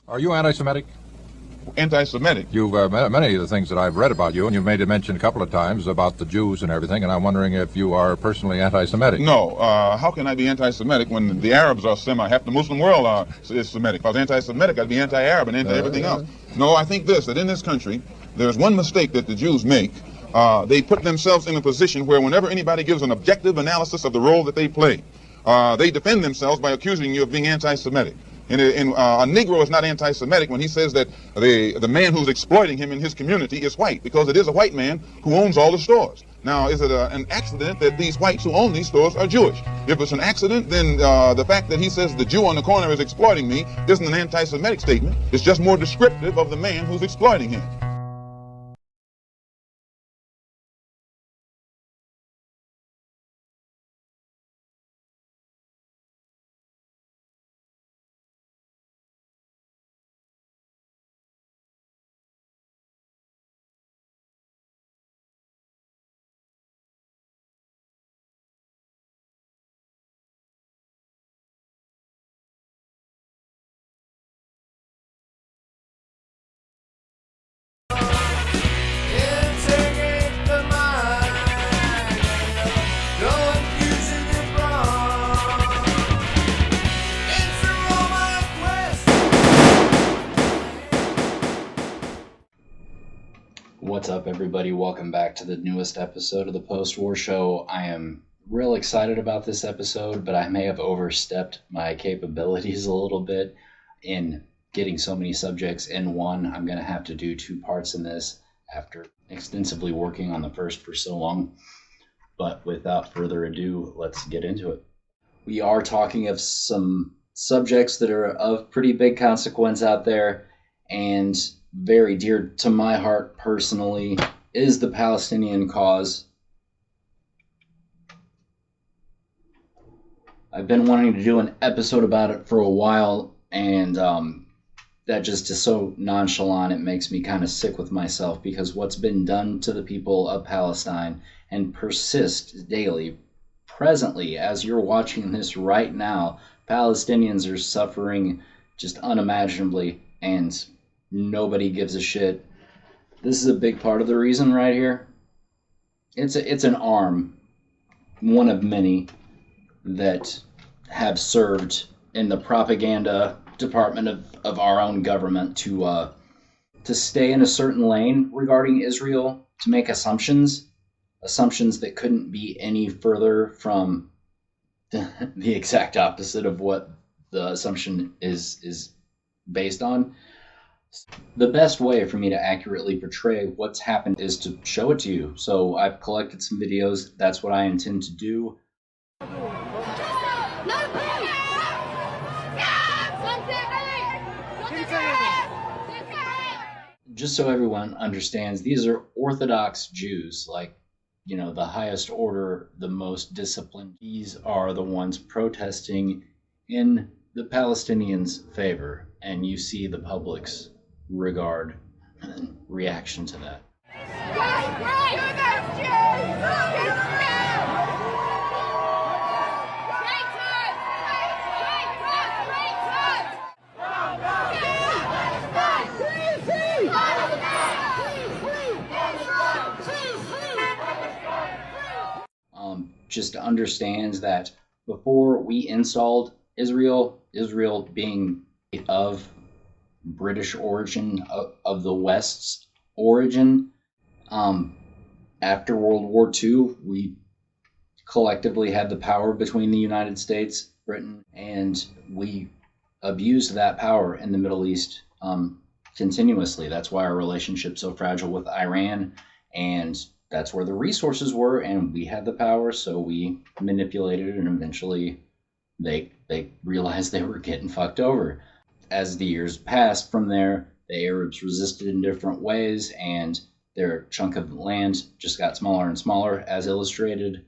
Are you anti-Semitic? Anti-Semitic? You've many of the things that I've read about you, and you've made a mention a couple of times about the Jews and everything, and I'm wondering if you are personally anti-Semitic. No. How can I be anti-Semitic when the Arabs are half the Muslim world is Semitic? If I was anti-Semitic, I'd be anti-Arab and anti-everything else. No, I think that in this country, there's one mistake that the Jews make. They put themselves in a position where whenever anybody gives an objective analysis of the role that they play, they defend themselves by accusing you of being anti-Semitic. And a Negro is not anti-Semitic when he says that the man who's exploiting him in his community is white, because it is a white man who owns all the stores. Now, is it an accident that these whites who own these stores are Jewish? If it's an accident, then the fact that he says the Jew on the corner is exploiting me isn't an anti-Semitic statement. It's just more descriptive of the man who's exploiting him. What's up, everybody? Welcome back to the newest episode of the Post-War Show. I am real excited about this episode, but I may have overstepped my capabilities a little bit in getting so many subjects in one. I'm going to have to do two parts in this after extensively working on the first for so long. But without further ado, let's get into it. We are talking of some subjects that are of pretty big consequence out there, and very dear to my heart personally is the Palestinian cause. I've been wanting to do an episode about it for a while, and that just is so nonchalant, it makes me kind of sick with myself, because what's been done to the people of Palestine and persists daily, presently, as you're watching this right now, Palestinians are suffering just unimaginably, and nobody gives a shit. This is a big part of the reason right here. It's an arm, one of many, that have served in the propaganda department of our own government to stay in a certain lane regarding Israel, to make assumptions that couldn't be any further from the exact opposite of what the assumption is based on. The best way for me to accurately portray what's happened is to show it to you. So I've collected some videos. That's what I intend to do. Just so everyone understands, these are Orthodox Jews, like, you know, the highest order, the most disciplined. These are the ones protesting in the Palestinians' favor, and you see the public's regard and reaction to that. Just understands that before we installed Israel being of British origin, of the West's origin, after World War II, we collectively had the power between the United States, Britain, and we abused that power in the Middle East continuously. That's why our relationship's so fragile with Iran, and that's where the resources were, and we had the power, so we manipulated it, and eventually they realized they were getting fucked over. As the years passed from there, the Arabs resisted in different ways, and their chunk of land just got smaller and smaller, as illustrated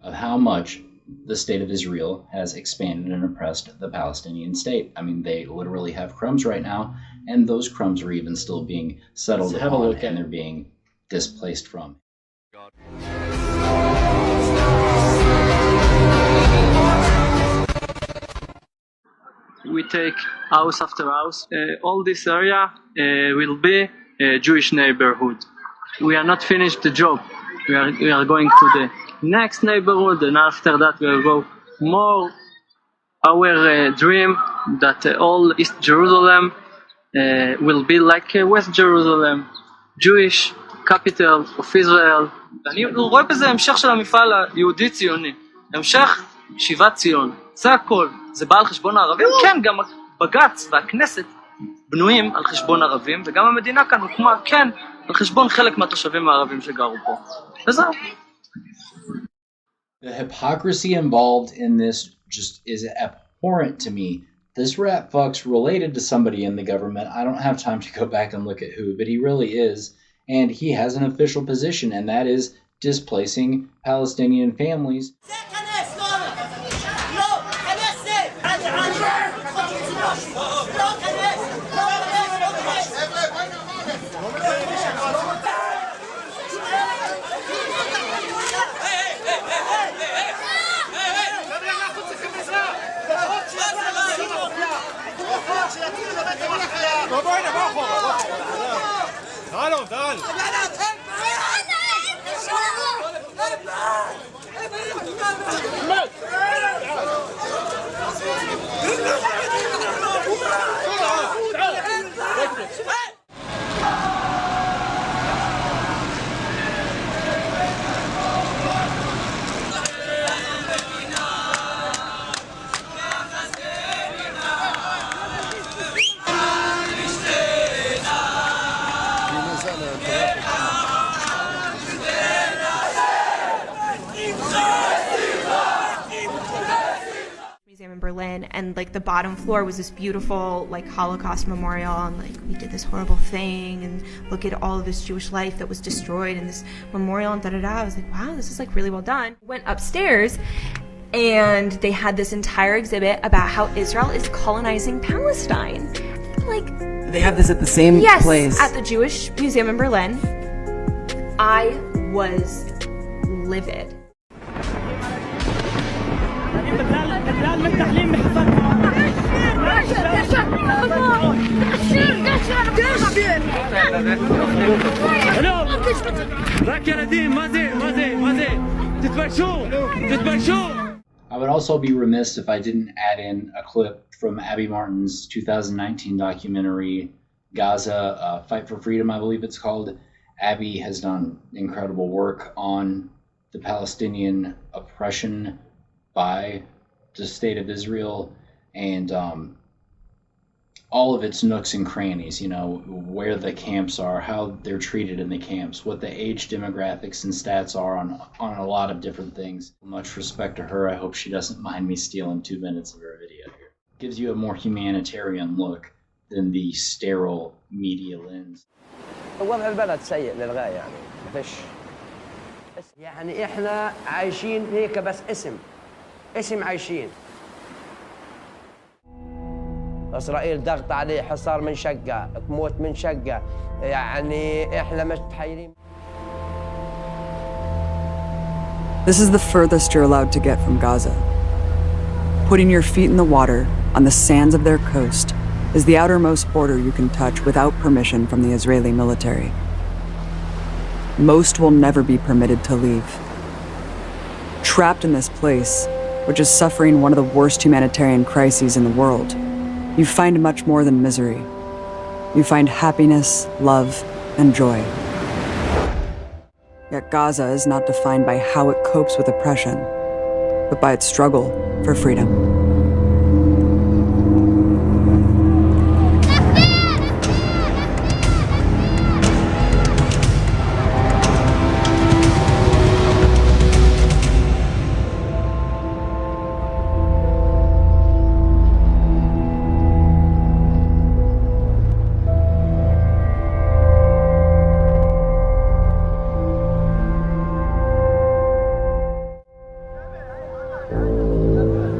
of how much the state of Israel has expanded and oppressed the Palestinian state. I mean, they literally have crumbs right now, and those crumbs are even still being settled upon, and they're being displaced from. we take house after house. All this area will be a Jewish neighborhood. We are not finished the job. We are going to the next neighborhood, and after that we will go more. Our dream that all East Jerusalem will be like West Jerusalem, Jewish capital of Israel. אני רואה בזה המשך של המפעל היהודי-ציוני, המשך שיבת ציון, זה הכל. זה בא על חשבון הערבים? כן, גם בג"ץ והכנסת בנויים על חשבון ערבים, וגם המדינה כאן הוקמה, כן, על חשבון חלק מהתושבים הערבים שגרו פה. וזהו. The hypocrisy involved in this just is abhorrent to me. This rat fuck's related to somebody in the government. I don't have time to go back and look at who, but he really is. And he has an official position, and that is displacing Palestinian families. Museum in Berlin, and like the bottom floor was this beautiful like Holocaust memorial, and like we did this horrible thing and look at all of this Jewish life that was destroyed in this memorial and da-da-da. I was like, wow, this is like really well done. Went upstairs and they had this entire exhibit about how Israel is colonizing Palestine. Like, they have this at the same place? Yes, at the Jewish Museum in Berlin. I was livid. I would also be remiss if I didn't add in a clip from Abby Martin's 2019 documentary, Gaza, Fight for Freedom, I believe it's called. Abby has done incredible work on the Palestinian oppression by the state of Israel and all of its nooks and crannies, you know, where the camps are, how they're treated in the camps, what the age demographics and stats are on a lot of different things. Much respect to her. I hope she doesn't mind me stealing 2 minutes of her video here. Gives you a more humanitarian look than the sterile media lens. وضع البلد سيء للغاية يعني ما فيش يعني احنا عايشين هيك بس اسم عايشين. إسرائيل ضغط عليه حصار من شقة موت من شقة يعني إحنا متحيرين. This is the furthest you're allowed to get from Gaza. Putting your feet in the water on the sands of their coast is the outermost border you can touch without permission from the Israeli military. Most will never be permitted to leave. Trapped in this place, which is suffering one of the worst humanitarian crises in the world, you find much more than misery. You find happiness, love, and joy. Yet Gaza is not defined by how it copes with oppression, but by its struggle for freedom.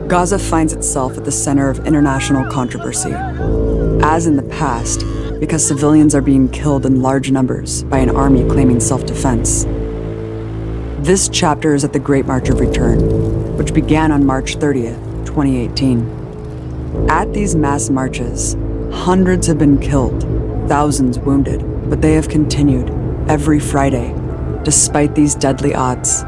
Gaza finds itself at the center of international controversy, as in the past, because civilians are being killed in large numbers by an army claiming self-defense. This chapter is at the Great March of Return, which began on March 30th, 2018. At these mass marches, hundreds have been killed, thousands wounded, but they have continued every Friday, despite these deadly odds.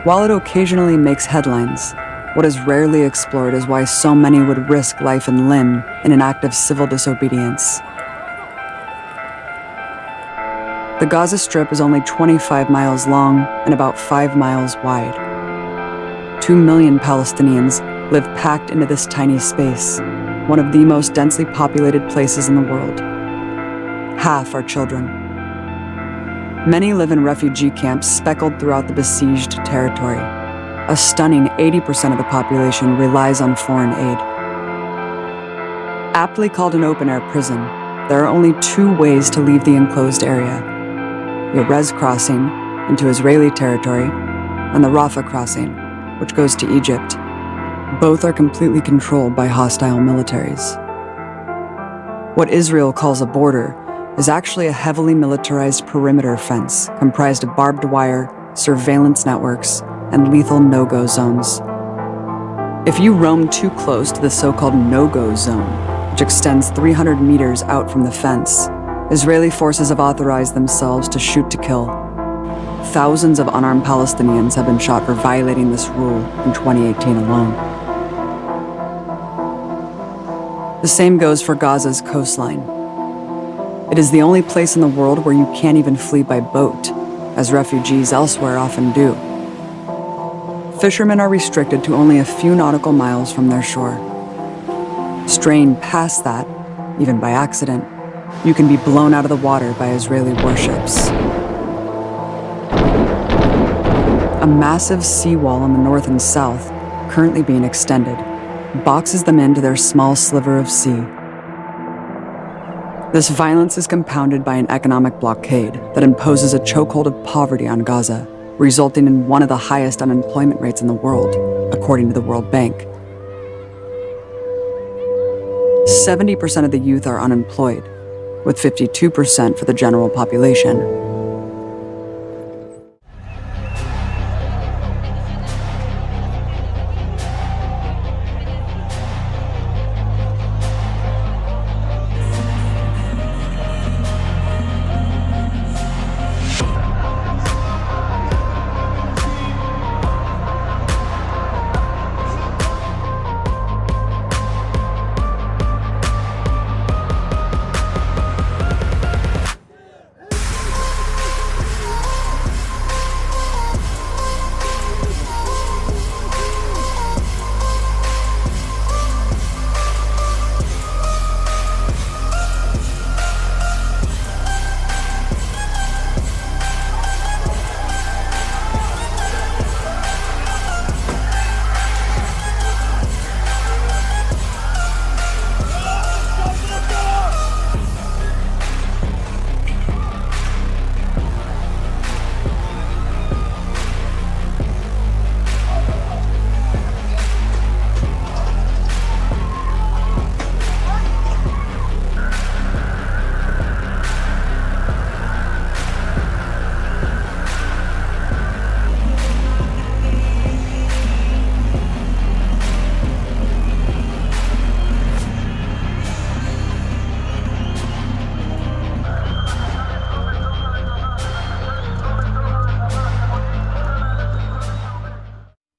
While it occasionally makes headlines, what is rarely explored is why so many would risk life and limb in an act of civil disobedience. The Gaza Strip is only 25 miles long and about 5 miles wide. 2 million Palestinians live packed into this tiny space, one of the most densely populated places in the world. Half are children. Many live in refugee camps speckled throughout the besieged territory. A stunning 80% of the population relies on foreign aid. Aptly called an open-air prison, there are only 2 ways to leave the enclosed area: the Erez crossing into Israeli territory and the Rafah crossing, which goes to Egypt. Both are completely controlled by hostile militaries. What Israel calls a border is actually a heavily militarized perimeter fence comprised of barbed wire, surveillance networks, and lethal no-go zones. If you roam too close to the so-called no-go zone, which extends 300 meters out from the fence, Israeli forces have authorized themselves to shoot to kill. Thousands of unarmed Palestinians have been shot for violating this rule in 2018 alone. The same goes for Gaza's coastline. It is the only place in the world where you can't even flee by boat, as refugees elsewhere often do. Fishermen are restricted to only a few nautical miles from their shore. Straying past that, even by accident, you can be blown out of the water by Israeli warships. A massive seawall in the north and south, currently being extended, boxes them into their small sliver of sea. This violence is compounded by an economic blockade that imposes a chokehold of poverty on Gaza, resulting in one of the highest unemployment rates in the world, according to the World Bank. 70% of the youth are unemployed, with 52% for the general population.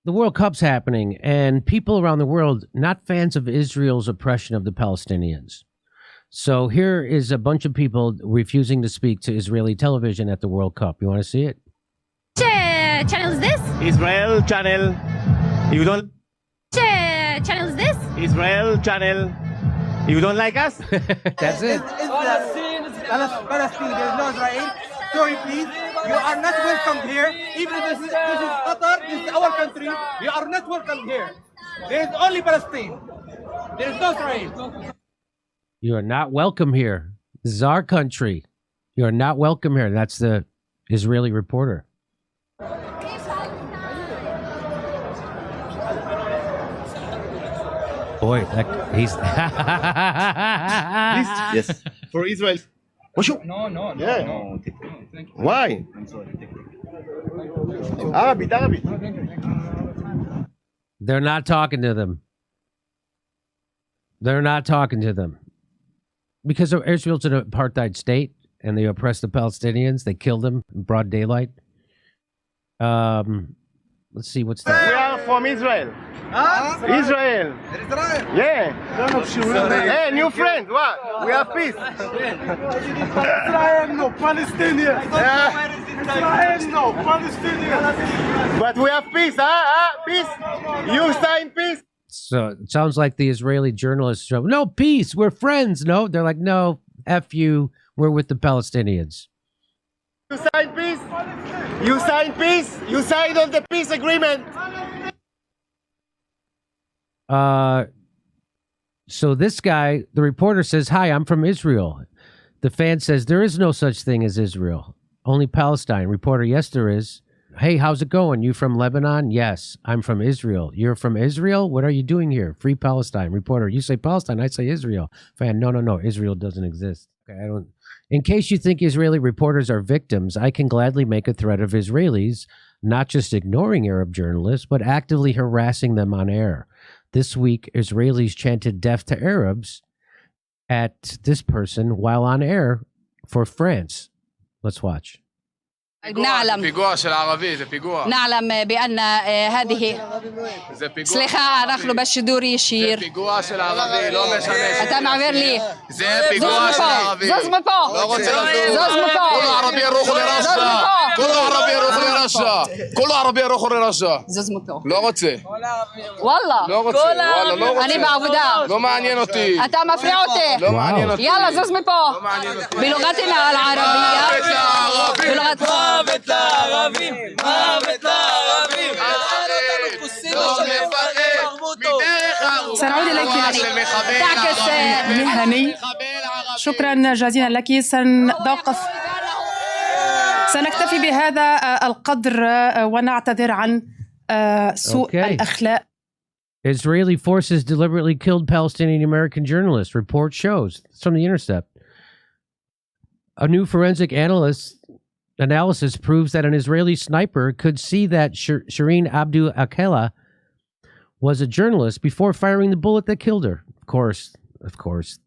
The World Cup's happening, and people around the world not fans of Israel's oppression of the Palestinians. So here is a bunch of people refusing to speak to Israeli television at the World Cup. You want to see it? Which channel is this? Israel channel. You don't. Which channel is this? Israel channel. You don't like us? That's it. Palestine, there is no Israel. Sorry, please. You are not welcome here. Even if this is Qatar, this is our country. You are not welcome here. There is only Palestine. There is no Israel. You are not welcome here. This is our country. You are not welcome here. That's the Israeli reporter. Boy, he's... Yes. For Israel. No. Yeah. No. Thank you. Why? I'm sorry. Arabic. They're not talking to them. They're not talking to them. Because Israel's an apartheid state, and they oppress the Palestinians. They killed them in broad daylight. Let's see, what's that? We are from Israel. Israel. Yeah. Hey, new friend. What? We have peace. Israel, no Palestinians. Israel, no Palestinians. But we have peace, huh? Peace. You sign peace. So it sounds like the Israeli journalists are, no, peace, we're friends. No, they're like, no, F you, we're with the Palestinians. You sign peace. You sign peace. You signed on the peace agreement. So this guy, the reporter says, hi, I'm from Israel. The fan says, there is no such thing as Israel, only Palestine. Reporter, yes, there is. Hey, how's it going? You from Lebanon? Yes, I'm from Israel. You're from Israel? What are you doing here? Free Palestine. Reporter, you say Palestine, I say Israel. Fan, no, Israel doesn't exist. Okay, in case you think Israeli reporters are victims, I can gladly make a threat of Israelis not just ignoring Arab journalists, but actively harassing them on air. This week, Israelis chanted death to Arabs at this person while on air for France. Let's watch. نعلم بأن هذه سليخة نحن بالشدور يشير أنت معبر لي زوز مفو كل عربي يروح لرشا زوز مفو לא רוצה والله לא רוצה אני בעבודה לא מעניין אותי אתה מפריע אותי לא מעניין אותי יאללה זוז מפה בלغتنا العربية بلغتنا מוות לערבים, מוות לערבים. سنعود إليك تعكس مهني. شكرا جزيلا لك. سنكتفي بهذا القدر ونعتذر عن سوء الأخلاق. Israeli forces deliberately killed Palestinian American journalist. Report shows. It's from The Intercept. A new forensic analysis proves that an Israeli sniper could see that Shireen Abdu Akela was a journalist before firing the bullet that killed her. Of course,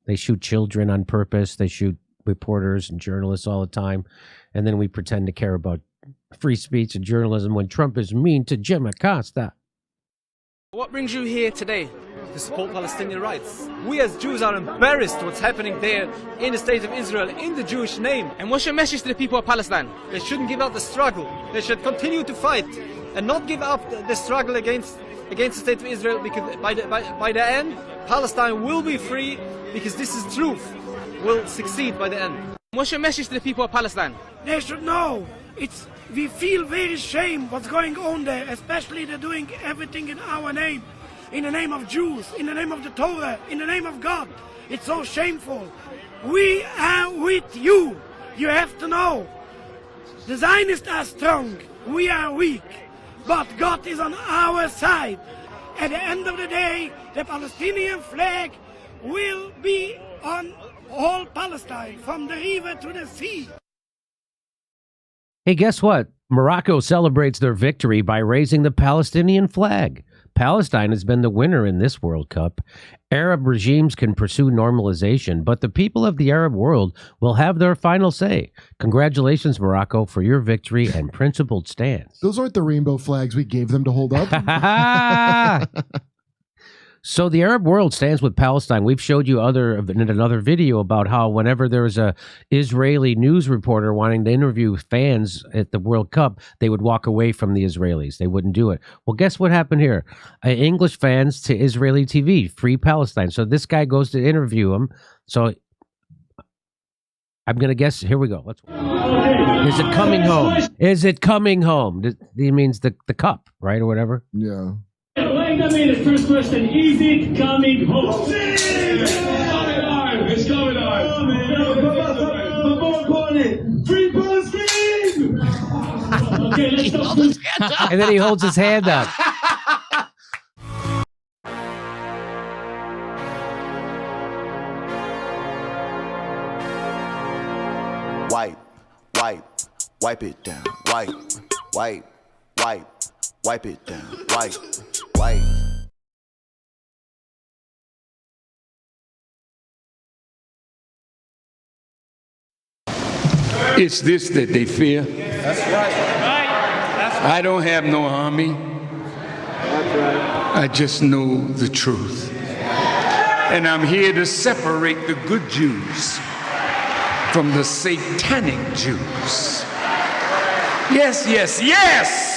they shoot children on purpose. They shoot reporters and journalists all the time. And then we pretend to care about free speech and journalism when Trump is mean to Jim Acosta. What brings you here today? To support Palestinian rights. We as Jews are embarrassed what's happening there in the state of Israel, in the Jewish name. And what's your message to the people of Palestine? They shouldn't give up the struggle. They should continue to fight and not give up the struggle against the state of Israel, because by the end, Palestine will be free, because this is truth, will succeed by the end. What's your message to the people of Palestine? They should know. We feel very shame what's going on there, especially they're doing everything in our name. In the name of Jews, in the name of the Torah, in the name of God. It's so shameful. We are with you. You have to know. The Zionists are strong. We are weak. But God is on our side. At the end of the day, the Palestinian flag will be on all Palestine, from the river to the sea. Hey, guess what? Morocco celebrates their victory by raising the Palestinian flag. Palestine has been the winner in this World Cup. Arab regimes can pursue normalization, but the people of the Arab world will have their final say. Congratulations, Morocco, for your victory and principled stance. Those aren't the rainbow flags we gave them to hold up. So the Arab world stands with Palestine. We've showed you in another video about how whenever there was a Israeli news reporter wanting to interview fans at the World Cup, they would walk away from the Israelis. They wouldn't do it. Well, guess what happened here? English fans to Israeli TV, Free Palestine. So this guy goes to interview him. So I'm going to guess. Here we go. Is it coming home? Is it coming home? He means the cup, right? Or whatever? Yeah. Wait a minute, first question. Is it coming home? It's coming on. Free Palestine! Okay, let's stop. And then he holds his hand up. Wipe it down. Wipe it down. Wipe. white. It's this that they fear. That's right. I don't have no army. That's right. I just know the truth. And I'm here to separate the good Jews from the satanic Jews. Yes, yes, yes!